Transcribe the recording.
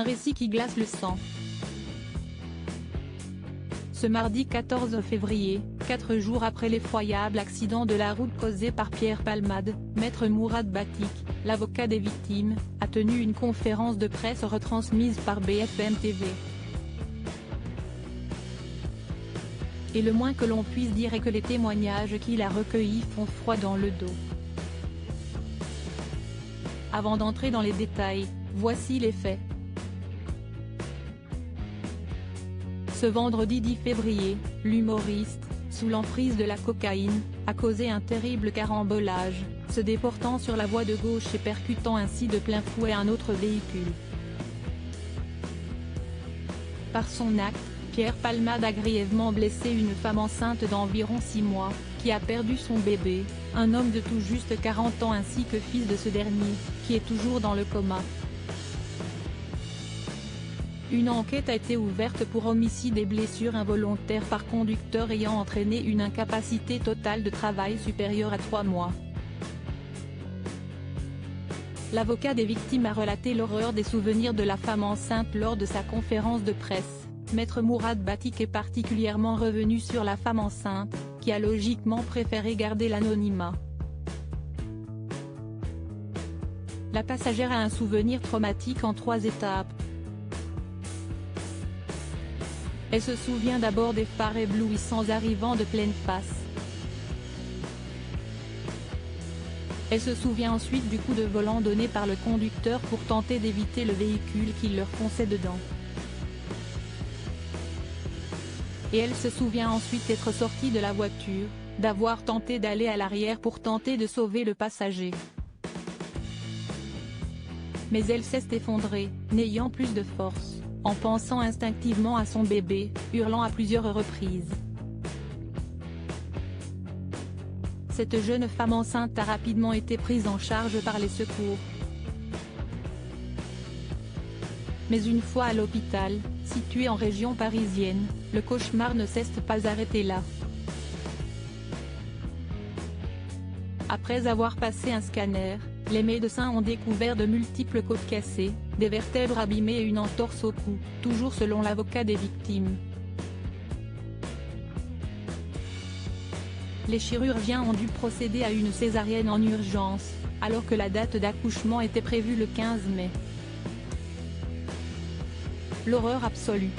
Un récit qui glace le sang. Ce mardi 14 février, 4 jours après l'effroyable accident de la route causé par Pierre Palmade, Maître Mourad Batik, l'avocat des victimes, a tenu une conférence de presse retransmise par BFM TV. Et le moins que l'on puisse dire est que les témoignages qu'il a recueillis font froid dans le dos. Avant d'entrer dans les détails, voici les faits. Ce vendredi 10 février, l'humoriste, sous l'emprise de la cocaïne, a causé un terrible carambolage, se déportant sur la voie de gauche et percutant ainsi de plein fouet un autre véhicule. Par son acte, Pierre Palmade a grièvement blessé une femme enceinte d'environ 6 mois, qui a perdu son bébé, un homme de tout juste 40 ans ainsi que fils de ce dernier, qui est toujours dans le coma. Une enquête a été ouverte pour homicide et blessures involontaires par conducteur ayant entraîné une incapacité totale de travail supérieure à 3 mois. L'avocat des victimes a relaté l'horreur des souvenirs de la femme enceinte lors de sa conférence de presse. Maître Mourad Batik est particulièrement revenu sur la femme enceinte, qui a logiquement préféré garder l'anonymat. La passagère a un souvenir traumatique en 3 étapes. Elle se souvient d'abord des phares éblouissants arrivant de pleine face. Elle se souvient ensuite du coup de volant donné par le conducteur pour tenter d'éviter le véhicule qui leur fonçait dedans. Et elle se souvient ensuite être sortie de la voiture, d'avoir tenté d'aller à l'arrière pour tenter de sauver le passager. Mais elle s'est effondrée, n'ayant plus de force, en pensant instinctivement à son bébé, hurlant à plusieurs reprises. Cette jeune femme enceinte a rapidement été prise en charge par les secours. Mais une fois à l'hôpital, situé en région parisienne, le cauchemar ne s'est pas arrêté là. Après avoir passé un scanner, les médecins ont découvert de multiples côtes cassées, des vertèbres abîmées et une entorse au cou, toujours selon l'avocat des victimes. Les chirurgiens ont dû procéder à une césarienne en urgence, alors que la date d'accouchement était prévue le 15 mai. L'horreur absolue.